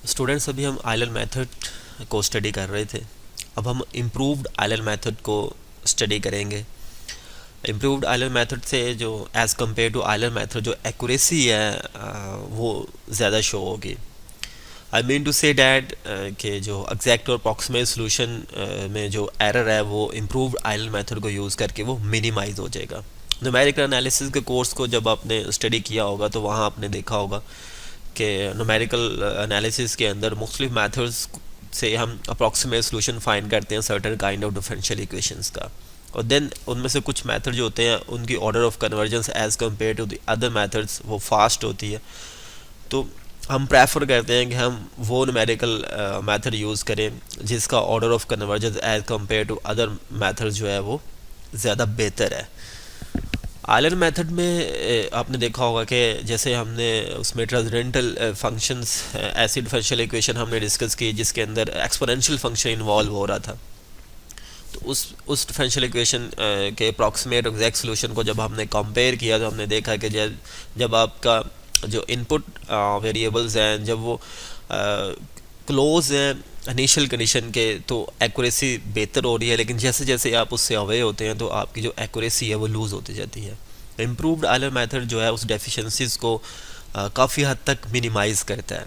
Students, अभी हम Euler method को स्टडी कर रहे थे। अब हम इम्प्रूव्ड आइलर मेथड को स्टडी करेंगे। इम्प्रूव्ड आइलर मेथड से जो as compare to Euler method जो एक्यूरेसी है वो ज़्यादा शो होगी। I mean to say that कि जो एग्जैक्ट और अप्रॉक्सीमेट सोल्यूशन में जो एरर है वो इम्प्रूव्ड आइलर मेथड को यूज़ करके वो मिनिमाइज हो जाएगा। न्यूमेरिकल एनालिसिस के कोर्स को जब आपने स्टडी किया होगा तो वहाँ आपने देखा होगा कि न्यूमेरिकल एनालिसिस के अंदर मुख्तलिफ मेथड्स से हम अप्रॉक्सीमेट सोल्यूशन फाइंड करते हैं certain kind of differential equations का। और देन उनमें से कुछ मेथड जो होते हैं उनकी order of convergence as compare to the other methods वो फास्ट होती है। तो हम प्रेफर करते हैं कि हम वो न्यूमेरिकल मेथड यूज़ करें जिसका order of convergence as compare to other method जो है वो ज़्यादा बेहतर है। आयलर मेथड में आपने देखा होगा कि जैसे हमने उसमें ट्रांसेंडेंटल फंक्शंस ऐसी डिफरेंशियल इक्वेशन हमने डिस्कस की जिसके अंदर एक्सपोनेंशियल फंक्शन इन्वॉल्व हो रहा था। तो उस डिफरेंशियल इक्वेशन के अप्रॉक्सीमेट एग्जैक्ट सोल्यूशन को जब हमने कंपेयर किया तो हमने देखा कि जब आपका जो इनपुट वेरिएबल्स हैं जब वो क्लोज हैं इनिशियल कंडीशन के तो एक्यूरेसी बेहतर हो रही है, लेकिन जैसे जैसे आप उससे अवे होते हैं तो आपकी जो एक्यूरेसी है वो लूज़ होती जाती है। इम्प्रूव्ड आयलर मेथड जो है उस डेफिशिएंसीज को काफ़ी हद तक मिनिमाइज़ करता है।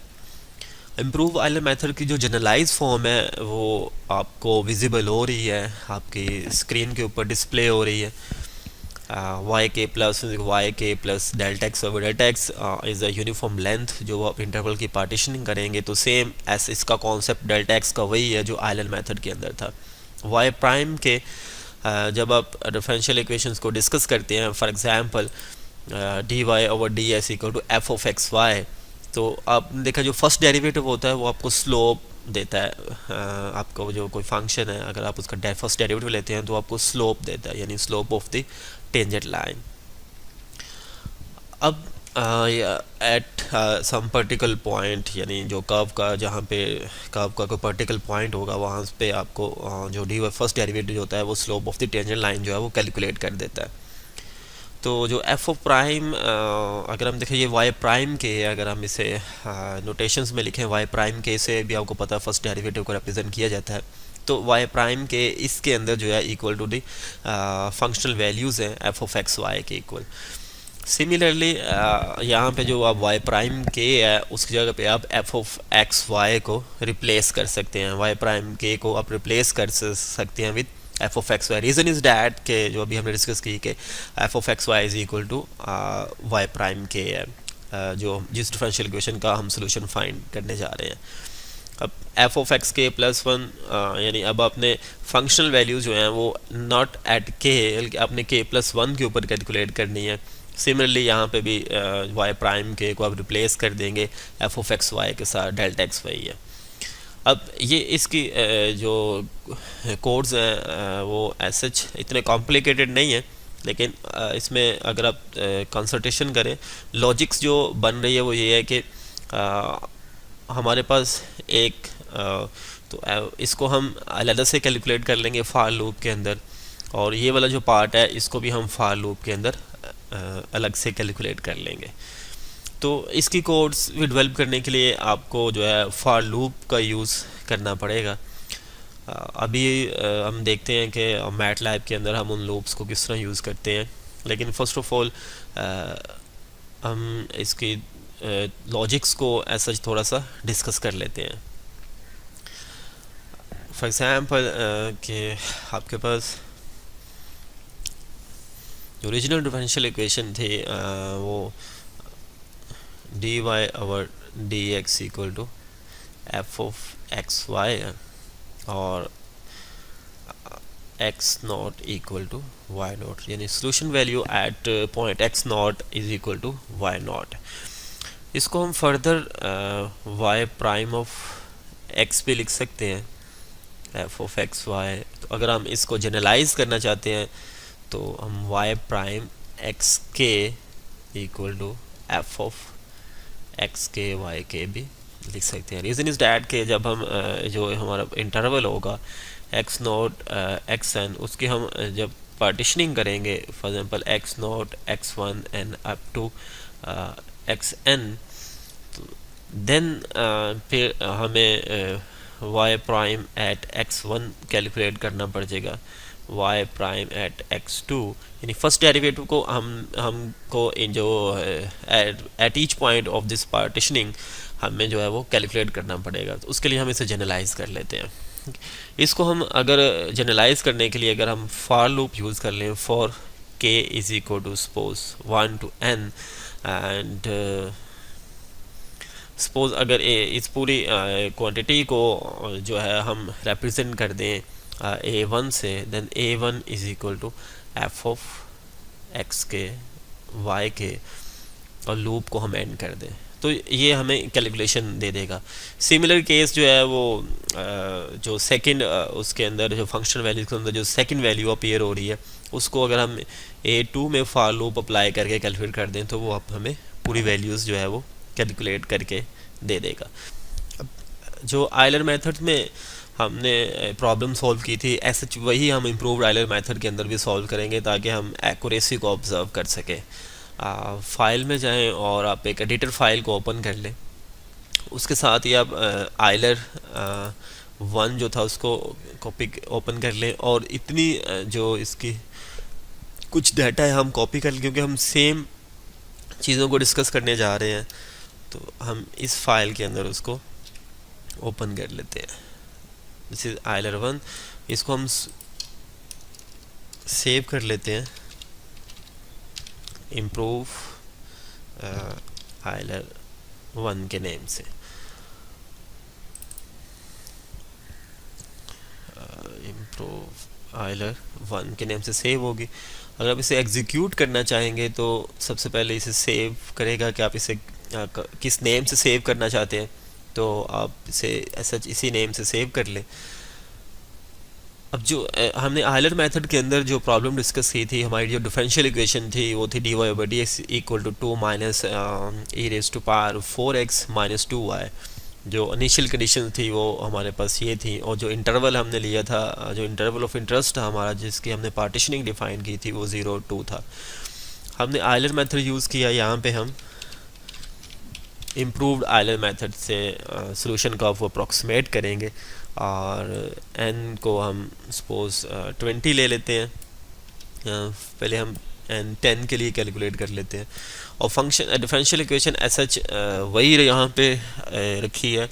इम्प्रूव आयलर मेथड की जो जनरलाइज फॉर्म है वो आपको विजिबल हो रही है, आपकी स्क्रीन के ऊपर डिस्प्ले हो रही है। वाई के plus delta x over delta x is a uniform length. जो आप इंटरवल की पार्टीशनिंग करेंगे तो सेम एस इसका कॉन्सेप्ट डेल्टा एक्स का वही है जो आयलर मेथड के अंदर था। वाई प्राइम के जब आप डिफरेंशियल इक्वेशंस को डिस्कस करते हैं, for example d Y over d s equal to F of x y, तो आपने देखा जो फर्स्ट डेरिवेटिव होता है वो आपको स्लोप देता है। आपका जो कोई फंक्शन है अगर आप उसका फर्स्ट डेरिवेटिव लेते हैं तो आपको स्लोप देता है, यानी slope of the tangent line. अब एट सम पर्टिकुलर पॉइंट, यानी जो कर्व का जहाँ पे कर्व का कोई पर्टिकुलर पॉइंट होगा वहाँ पे आपको जो डी फर्स्ट डेरिवेटिव होता है वो slope of the tangent line जो है वो कैलकुलेट कर देता है। तो जो एफ ऑफ प्राइम अगर हम देखें ये वाई प्राइम के, अगर हम इसे नोटेशंस में लिखें वाई प्राइम के से भी आपको पता है फर्स्ट डेरिवेटिव को रिप्रेजेंट किया जाता है। तो वाई प्राइम के इसके अंदर जो है equal to the functional values हैं एफ ऑफ एक्स वाई के इक्वल। सिमिलरली यहाँ पे जो आप वाई प्राइम के है उसकी जगह पे आप एफ ऑफ एक्स वाई को रिप्लेस कर सकते हैं, वाई प्राइम के को आप रिप्लेस कर सकते हैं with f of x y. Reason is that के जो अभी हमने डिस्कस की कि f of x y is equal to y prime के है, जो जिस डिफरेंशियल इक्वेशन का हम सोल्यूशन फाइंड करने जा रहे हैं। अब एफ ऑफ एक्स के प्लस वन, यानी अब आपने फंक्शनल वैल्यू जो हैं वो नॉट एट के बल्कि आपने के प्लस वन के ऊपर कैलकुलेट करनी है। सिमिलरली यहाँ पे भी वाई प्राइम के को आप रिप्लेस कर देंगे एफ ऑफ एक्स वाई के साथ, डेल्टा एक्स वाई है। अब ये इसकी जो कोड्स हैं वो सच इतने कॉम्प्लिकेटेड नहीं है, लेकिन इसमें अगर आप कंसल्टेशन करें लॉजिक्स जो बन रही है वो ये है कि हमारे पास एक तो इसको हम अलग से कैलकुलेट कर लेंगे फार लूप के अंदर, और ये वाला जो पार्ट है इसको भी हम फार लूप के अंदर अलग से कैलकुलेट कर लेंगे। तो इसकी कोड्स डेवलप करने के लिए आपको जो है फॉर लूप का यूज़ करना पड़ेगा। अभी हम देखते हैं कि मैटलैब के अंदर हम उन लूप्स को किस तरह यूज़ करते हैं, लेकिन फ़र्स्ट ऑफ ऑल हम इसकी लॉजिक्स को ऐसा थोड़ा सा डिस्कस कर लेते हैं। फॉर एग्ज़ाम्पल कि आपके पास जो ओरिजिनल डिफरेंशियल इक्वेशन थी वो D Y over D X equal to F of x Y और X naught equal to Y naught, यानी solution value at point X naught is equal to Y naught. इसको हम further Y prime of X पे लिख सकते हैं, f of x y. तो अगर हम इसको जनरलाइज करना चाहते हैं तो हम वाई प्राइम एक्स के equal to F of x के वाई के भी लिख सकते हैं। रीज़न इज़ डैट के जब हम जो हमारा इंटरवल होगा एक्स नॉट एक्स एन, उसकी हम जब पार्टीशनिंग करेंगे for example x naught x one and up to x n, तो देन फिर हमें y prime eight x1 calculate करना पड़ जाएगा, y प्राइम एट x2, यानी फर्स्ट डेरिवेटिव को हमको इन जो at each point of this partitioning हमें जो है वो कैलकुलेट करना पड़ेगा। तो उसके लिए हम इसे जनरलाइज कर लेते हैं। इसको हम अगर जनरलाइज करने के लिए अगर हम फॉर लूप यूज़ कर लें, for k is equal to suppose 1 to n, and suppose अगर इस पूरी क्वांटिटी को जो है हम रिप्रेजेंट कर दें a1 से, then a1 is equal to F of x के वाई के, और लूप को हम एंड कर दें, तो ये हमें कैलकुलेशन दे देगा। सिमिलर केस जो है वो जो सेकंड उसके अंदर जो फंक्शन वैल्यू के अंदर जो सेकंड वैल्यू अपीयर हो रही है, उसको अगर हम a2 में फॉर लूप अप्लाई करके कैलकुलेट कर दें, तो वो अब हमें पूरी वैल्यूज़ जो है वो कैलकुलेट करके दे देगा। अब जो आयलर मेथड में हमने प्रॉब्लम सॉल्व की थी, ऐसे वही हम इम्प्रूव्ड आयलर मेथड के अंदर भी सॉल्व करेंगे, ताकि हम एक्यूरेसी को ऑब्जर्व कर सकें। फाइल में जाएं और आप एक एडिटर फाइल को ओपन कर लें, उसके साथ ही आप आयलर 1 जो था उसको कॉपी ओपन कर लें, और इतनी जो इसकी कुछ डाटा है हम कॉपी कर लें, क्योंकि हम सेम चीज़ों को डिस्कस करने जा रहे हैं। तो हम इस फाइल के अंदर उसको ओपन कर लेते हैं। दिस इज आयलर 1, इसको हम सेव कर लेते हैं, इम्प्रूव आयलर 1 के नेम से। इम्प्रूव आयलर 1 के नेम से सेव होगी। अगर आप इसे एग्जीक्यूट करना चाहेंगे तो सबसे पहले इसे सेव करेगा कि आप इसे किस नेम से सेव करना चाहते हैं, तो आप इसे ऐसा इसी नेम से सेव कर लें। अब जो हमने आयलर मेथड के अंदर जो प्रॉब्लम डिस्कस की थी, हमारी जो डिफरेंशियल इक्वेशन थी वो थी dy/dx equal to 2 minus e raise to power 4x minus 2y। जो इनिशियल कंडीशन थी वो हमारे पास ये थी, और जो इंटरवल हमने लिया था, जो इंटरवल ऑफ इंटरेस्ट था हमारा, जिसकी हमने पार्टीशनिंग डिफाइन की थी, वो 0 2 था। हमने आयलर मेथड यूज़ किया, यहाँ पे हम इम्प्रूव्ड आयलर मेथड से सॉल्यूशन का वो अप्रॉक्सीमेट करेंगे, और n को हम सपोज 20 ले लेते हैं। पहले हम n 10 के लिए कैलकुलेट कर लेते हैं, और फंक्शन डिफरेंशियल इक्वेशन सच वही यहाँ पे रखी है,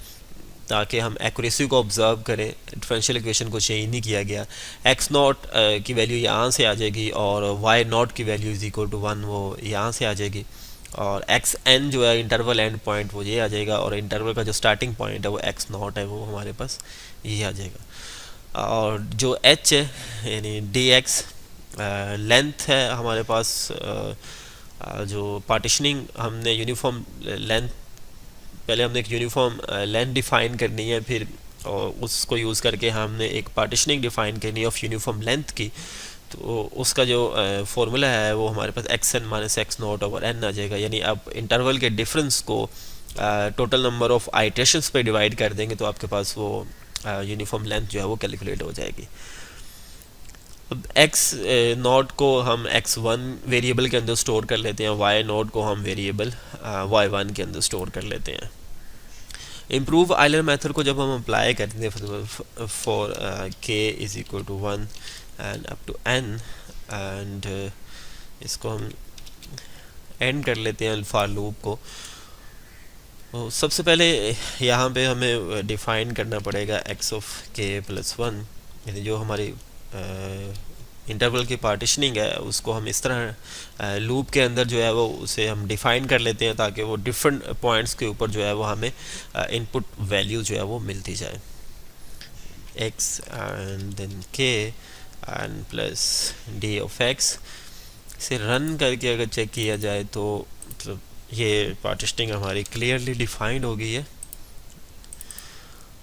ताकि हम एक्यूरेसी को ऑब्जर्व करें। डिफरेंशियल इक्वेशन को चेंज नहीं किया गया। x नॉट की वैल्यू यहाँ से आ जाएगी, और y नॉट की वैल्यू इज इक्वल टू 1 वो यहाँ से आ जाएगी, और एक्स एन जो है इंटरवल एंड पॉइंट वो ये आ जाएगा, और इंटरवल का जो स्टार्टिंग पॉइंट है वो एक्स नॉट है, वो हमारे पास ये आ जाएगा। और जो एच है यानी डी एक्स लेंथ है हमारे पास, जो पार्टीशनिंग हमने यूनिफॉर्म लेंथ, पहले हमने एक यूनिफॉर्म लेंथ डिफ़ाइन करनी है, फिर और उसको यूज़ करके हमने एक पार्टीशनिंग डिफ़ाइन करनी है ऑफ यूनिफॉर्म लेंथ की। तो उसका जो फॉर्मूला है वो हमारे पास x n minus x naught over n आ जाएगा। यानी आप इंटरवल के डिफरेंस को टोटल नंबर ऑफ आइट्रेशंस पे डिवाइड कर देंगे, तो आपके पास वो यूनिफॉर्म लेंथ जो है वो कैलकुलेट हो जाएगी। अब एक्स नॉट को हम x1 वेरिएबल के अंदर स्टोर कर लेते हैं, y नॉट को हम वेरिएबल y1 के अंदर स्टोर कर लेते हैं। इम्प्रूव आयलर मेथड को जब हम अप्लाई करते हैं for k is equal to 1 and up to n, and इसको हम एंड कर लेते हैं फॉर लूप को। तो सबसे पहले यहाँ पे हमें डिफ़ाइन करना पड़ेगा x ऑफ k प्लस 1, यानी जो हमारी इंटरवल की पार्टीशनिंग है उसको हम इस तरह लूप के अंदर जो है वो उसे हम डिफ़ाइन कर लेते हैं, ताकि वो डिफरेंट पॉइंट्स के ऊपर जो है वो हमें इनपुट वैल्यू जो है वो मिलती जाए। x and then k and plus d of x। इसे रन करके अगर चेक किया जाए तो मतलब ये पार्टीशनिंग हमारी क्लियरली डिफाइंड हो गई है।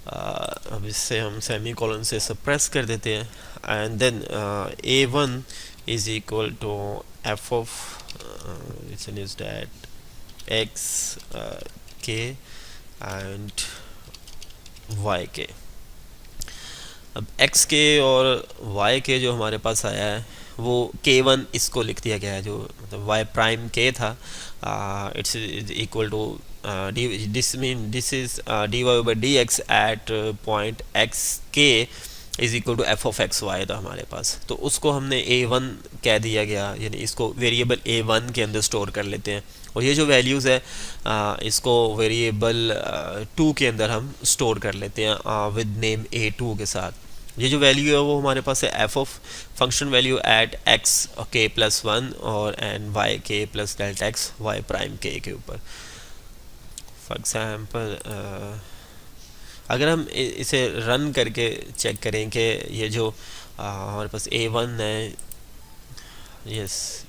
अब इससे हम सेमी कॉलन से सप्रेस कर देते हैं, and then a1 is equal to f of is that x k and y k। अब x k और y k जो हमारे पास आया है वो k1 इसको लिख दिया गया है, जो मतलब y प्राइम k था, it's equal to this is d y by d x at point x k is equal to F of x y था हमारे पास, तो उसको हमने ए वन कह दिया गया, यानी इसको वेरिएबल ए वन के अंदर स्टोर कर लेते हैं। और ये जो वैल्यूज़ है इसको वेरिएबल टू के अंदर हम स्टोर कर लेते हैं विद नेम ए टू के साथ। ये जो वैल्यू है वो हमारे पास है f of function value at x के प्लस वन और एंड वाई के plus delta x y prime के ऊपर। फॉर एग्जाम्पल अगर हम इसे रन करके चेक करें कि ये जो हमारे पास ए वन है, यस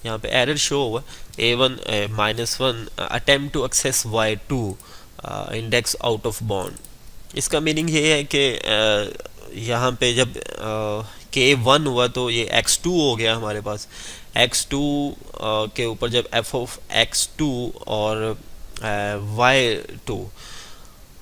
यहाँ पे एरर शो हुआ a one minus one attempt to access y two index out of bound. इसका मीनिंग ये है कि यहाँ पे जब के वन हुआ तो ये एक्स टू हो गया हमारे पास। एक्स टू के ऊपर जब एफ ऑफ एक्स टू और वाई टू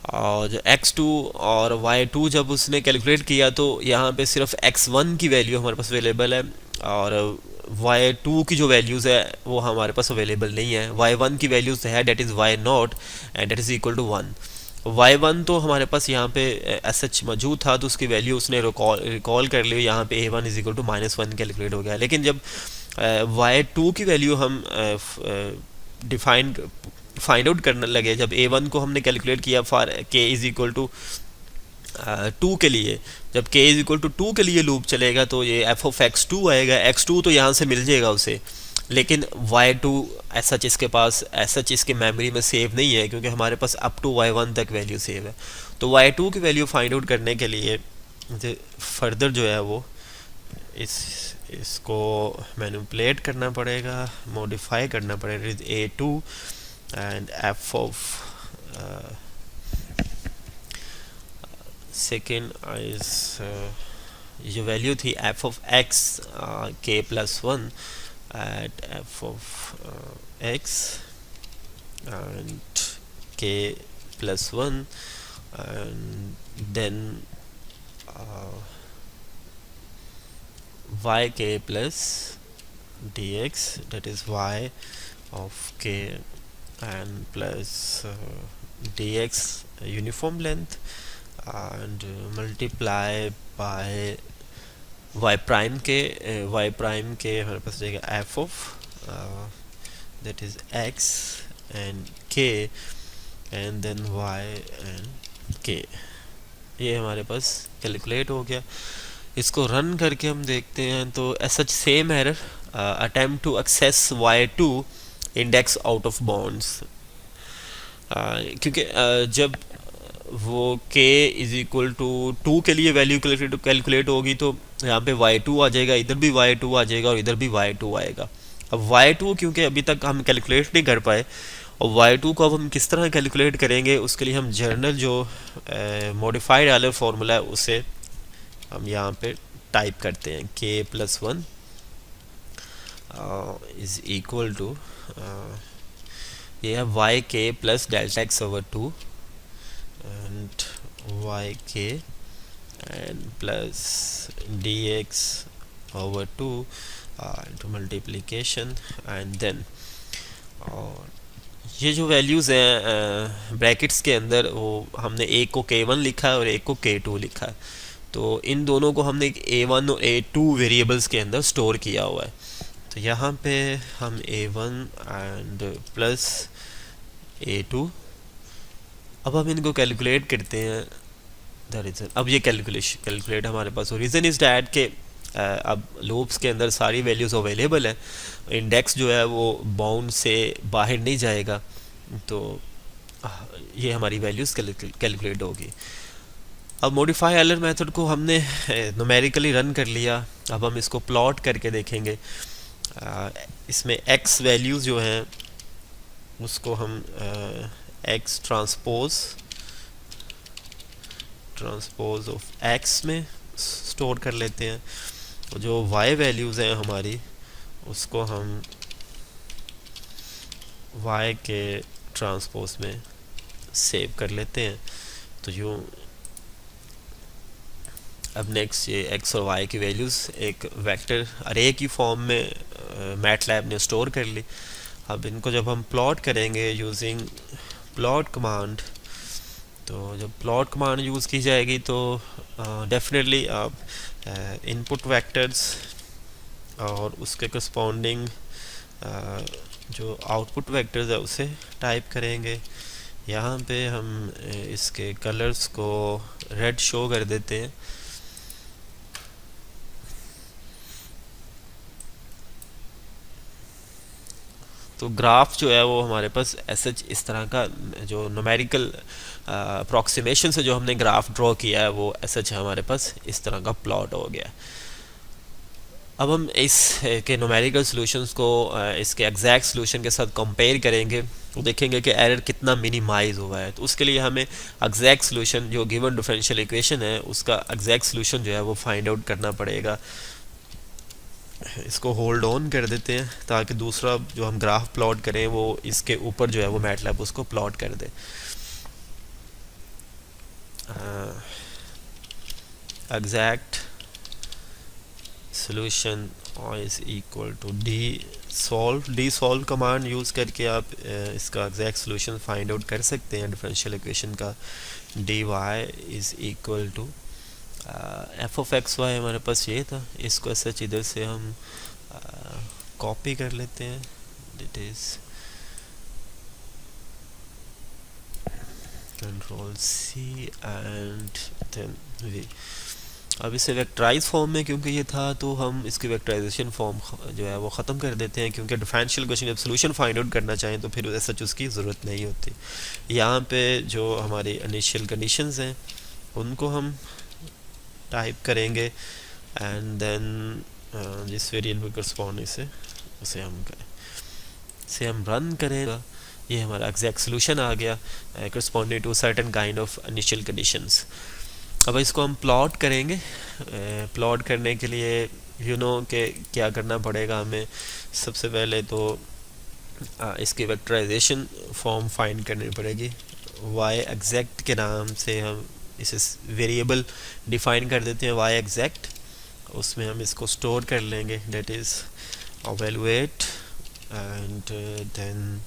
और x2 और y2 जब उसने कैलकुलेट किया तो यहाँ पे सिर्फ x1 की वैल्यू हमारे पास अवेलेबल है और y2 की जो वैल्यूज़ है वो हमारे पास अवेलेबल नहीं है। y1 की वैल्यूज़ है that is y naught and that is equal to 1। y1 तो हमारे पास यहाँ पे एस एच मौजूद था तो उसकी वैल्यू उसने रिकॉल कर ली, यहाँ पे a1 is equal to -1 calculate हो गया। लेकिन जब y2 की वैल्यू हम डिफाइन फाइंड आउट करने लगे, जब a1 को हमने कैलकुलेट किया for k is equal to 2 के लिए, जब k इज इक्वल टू 2 के लिए लूप चलेगा तो ये एफ ऑफ x2 आएगा। x2 तो यहाँ से मिल जाएगा उसे, लेकिन y2 ऐसा इसके पास ऐसा इसके मेमोरी में सेव नहीं है क्योंकि हमारे पास अप टू y1 तक वैल्यू सेव है। तो y2 की वैल्यू फाइंड आउट करने के लिए फर्दर जो है वो इसको मैनिपुलेट करना पड़ेगा, मॉडिफाई करना पड़ेगा। a2 and f of second is जो वैल्यू थी f of x k plus 1 at f of x and k plus 1 and then yk plus dx, that is y of k and plus dx uniform length and multiply by y prime के हमारे पास रहेगा f of that is x and k and then y and k। ये हमारे पास calculate हो गया। इसको run करके हम देखते हैं तो ऐसा same error attempt to access y2 index out of bounds, क्योंकि जब वो k इज इक्वल टू 2 के लिए वैल्यू कैलकुलेट होगी तो यहाँ पे y2 आ जाएगा, इधर भी y2 आ जाएगा और इधर भी y2 आएगा। अब y2 क्योंकि अभी तक हम कैलकुलेट नहीं कर पाए और y2 को अब हम किस तरह कैलकुलेट करेंगे उसके लिए हम जर्नल जो मॉडिफाइड एरर फार्मूला है उसे हम यहाँ पे टाइप करते हैं k plus 1 is equal to ये है वाई के plus delta x over 2 and y k end plus d x over 2 to multiplication and then, और ये जो वैल्यूज़ हैं ब्रैकेट्स के अंदर वो हमने एक को k1 लिखा है और एक को k2 लिखा है, तो इन दोनों को हमने a1 और a2 वेरिएबल्स के अंदर स्टोर किया हुआ है। तो यहाँ पे हम a1 एंड प्लस a2, अब हम इनको कैलकुलेट करते हैं द रीज़न। अब ये कैलकुलेट हमारे पास हो, रीज़न इज़ डैट के अब लूप्स के अंदर सारी वैल्यूज़ अवेलेबल है, इंडेक्स जो है वो बाउंड से बाहर नहीं जाएगा, तो ये हमारी वैल्यूज़ कैलकुलेट होगी। अब मॉडिफाई एरर मेथड को हमने न्यूमेरिकली रन कर लिया, अब हम इसको प्लॉट करके देखेंगे। इसमें x वैल्यूज़ जो हैं उसको हम x ट्रांसपोज ऑफ x में स्टोर कर लेते हैं, और जो y वैल्यूज़ हैं हमारी उसको हम y के ट्रांसपोज में सेव कर लेते हैं। तो यूँ अब नेक्स्ट ये x और y की वैल्यूज़ एक वेक्टर अरे की फॉर्म में मैटलैब ने स्टोर कर ली। अब इनको जब हम प्लॉट करेंगे यूजिंग प्लॉट कमांड, तो जब प्लॉट कमांड यूज़ की जाएगी तो डेफिनेटली आप इनपुट वेक्टर्स और उसके करस्पॉन्डिंग जो आउटपुट वेक्टर्स है उसे टाइप करेंगे। यहाँ पे हम इसके कलर्स को रेड शो कर देते हैं। तो ग्राफ जो है वो हमारे पास ऐसे इस तरह का जो न्यूमेरिकल अप्रॉक्सीमेशन से जो हमने ग्राफ ड्रॉ किया है वो ऐसे हमारे पास इस तरह का प्लॉट हो गया। अब हम इस के न्यूमेरिकल सॉल्यूशंस को इसके एग्जैक्ट सॉल्यूशन के साथ कंपेयर करेंगे तो देखेंगे कि एरर कितना मिनिमाइज हुआ है। तो उसके लिए हमें एग्जैक्ट सॉल्यूशन जो गिवन डिफरेंशियल इक्वेशन है उसका एग्जैक्ट सॉल्यूशन जो है वो फाइंड आउट करना पड़ेगा। इसको होल्ड ऑन कर देते हैं ताकि दूसरा जो हम ग्राफ प्लॉट करें वो इसके ऊपर जो है वो मैटलैब उसको प्लॉट कर दे। Exact solution is equal to dsolve command use करके आप इसका एग्जैक्ट सॉल्यूशन फाइंड आउट कर सकते हैं डिफरेंशियल इक्वेशन का। D y is equal to F of x y हमारे पास ये था, इसको ऐसे इधर से हम कॉपी कर लेते हैं। It is control c and then v. अब इसे वेक्टराइज फॉर्म में क्योंकि ये था तो हम इसकी वेक्टराइजेशन फॉर्म जो है वो ख़त्म कर देते हैं, क्योंकि डिफरेंशियल क्वेश्चन जब सोल्यूशन फाइंड आउट करना चाहें तो फिर ऐसा उसकी ज़रूरत नहीं होती। यहाँ पे जो हमारी इनिशियल कंडीशंस हैं उनको हम टाइप करेंगे एंड देन जिस वेरिएबल करस्पॉन्ड उसे हम करें, इसे हम रन करें। ये हमारा एग्जैक्ट सोल्यूशन आ गया corresponding to certain kind of initial conditions. अब इसको हम प्लॉट करेंगे। प्लॉट करने के लिए यू नो कि क्या करना पड़ेगा हमें। सबसे पहले तो इसकी वेक्टराइजेशन फॉर्म फाइंड करनी पड़ेगी। वाई एग्जैक्ट के नाम से हम इसे वेरिएबल डिफाइन कर देते हैं वाई एग्जैक्ट, उसमें हम इसको स्टोर कर लेंगे that is evaluate and then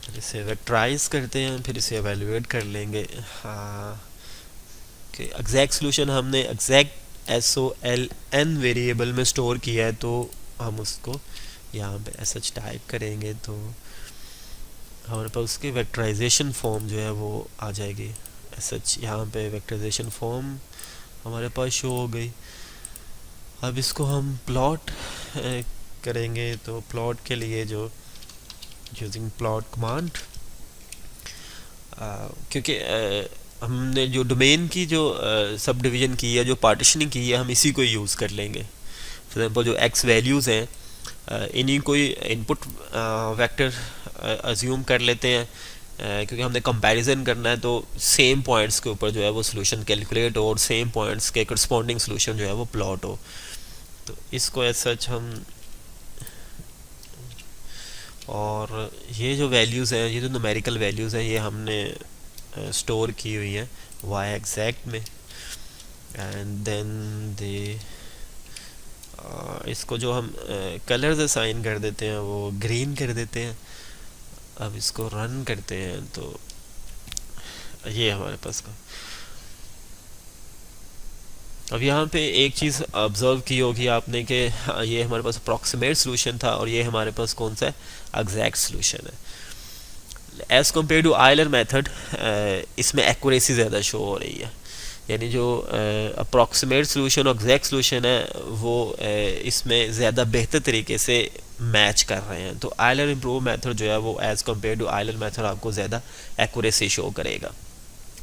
फिर इसे वेक्टराइज करते हैं, फिर इसे evaluate कर लेंगे। हाँ कि एग्जैक्ट सोल्यूशन हमने एग्जैक्ट SOLN वेरिएबल में स्टोर किया है तो हम उसको यहाँ पे SH टाइप करेंगे तो हमारे पास उसकी वेक्टराइजेशन फॉर्म जो है वो आ जाएगी। SH यहाँ पे वेक्टराइजेशन फॉर्म हमारे पास शो हो गई। अब इसको हम प्लॉट करेंगे तो प्लॉट के लिए जो यूजिंग प्लॉट कमांड, क्योंकि हमने जो डोमेन की जो सब डिवीज़न की है, जो पार्टीशनिंग की है, हम इसी को यूज़ कर लेंगे। फॉर एग्जांपल जो एक्स वैल्यूज़ हैं इन्हीं कोई इनपुट वेक्टर अज्यूम कर लेते हैं क्योंकि हमने कंपैरिजन करना है तो सेम पॉइंट्स के ऊपर जो है वो सोल्यूशन कैलकुलेट हो और सेम पॉइंट्स के करस्पॉन्डिंग सोल्यूशन जो है वो प्लॉट हो। तो इसको एज सच हम, और ये जो वैल्यूज़ हैं, ये जो न्यूमेरिकल वैल्यूज़ हैं, ये हमने स्टोर की हुई हैं वाई एग्जैक्ट में एंड देन दे इसको जो हम कलर्स असाइन कर देते हैं वो ग्रीन कर देते हैं। अब इसको रन करते हैं तो ये हमारे पास का। अब यहाँ पे एक चीज़ ऑब्जर्व की होगी आपने कि ये हमारे पास अप्रॉक्सीमेट सोल्यूशन था और ये हमारे पास कौन सा है, एग्जैक्ट सोल्यूशन है। As compare to Euler method इसमें एक्यूरेसी ज़्यादा शो हो रही है, यानी जो अप्रॉक्सीमेट सोल्यूशन और एग्जैक्ट सोल्यूशन है वो इसमें ज़्यादा बेहतर तरीके से मैच कर रहे हैं। तो आयलर इम्प्रूव मेथड जो है वो as compare to Euler method आपको ज़्यादा एक्यूरेसी शो करेगा।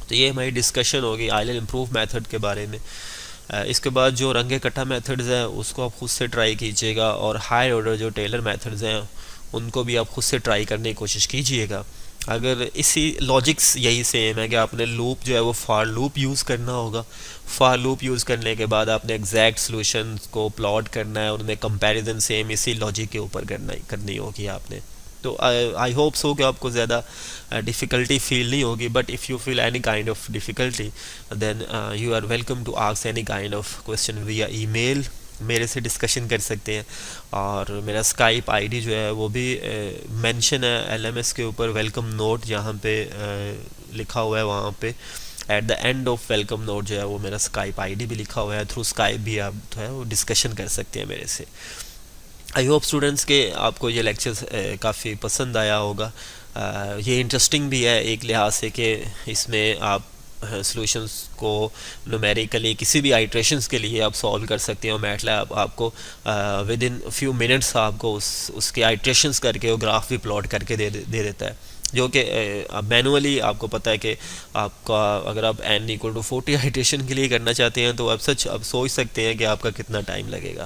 तो ये हमारी डिस्कशन होगी आयलर इम्प्रूव मेथड के बारे में। इसके बाद जो रंग इकट्ठा मेथड्स हैं उसको आप खुद से ट्राई कीजिएगा और हाई ऑर्डर जो टेलर मेथड्स हैं उनको भी आप खुद से ट्राई करने की कोशिश कीजिएगा। अगर इसी लॉजिक्स यही सेम है कि आपने लूप जो है वो फार लूप यूज़ करना होगा। फार लूप यूज़ करने के बाद आपने एग्जैक्ट सॉल्यूशन को प्लॉट करना है और उनमें कंपैरिजन सेम इसी लॉजिक के ऊपर करनी होगी आपने। तो आई होप सो कि आपको ज़्यादा डिफ़िकल्टी फील नहीं होगी, but if you feel any kind of difficulty then you are welcome to ask any kind of question via email मेरे से डिस्कशन कर सकते हैं। और मेरा स्काइप आईडी जो है वो भी मेंशन है एलएमएस के ऊपर, वेलकम नोट जहाँ पे लिखा हुआ है वहाँ पे at the end of welcome note जो है वो मेरा स्काइप आईडी भी लिखा हुआ है। थ्रू स्काइप भी आप जो है वो डिस्कशन कर सकते हैं मेरे से। आई होप स्टूडेंट्स के आपको ये लेक्चर्स काफ़ी पसंद आया होगा। ये इंटरेस्टिंग भी है एक लिहाज से कि इसमें आप सॉल्यूशंस को न्यूमेरिकली किसी भी आइट्रेशंस के लिए आप सॉल्व कर सकते हो। मैटलैब आपको विद इन फ्यू मिनट्स आपको उसके आइट्रेशंस करके वो ग्राफ भी प्लॉट करके दे देता है, जो कि मैनुअली आपको पता है कि आपका अगर आप n = 40 आइट्रेशन के लिए करना चाहते हैं तो आप सोच सकते हैं कि आपका कितना टाइम लगेगा।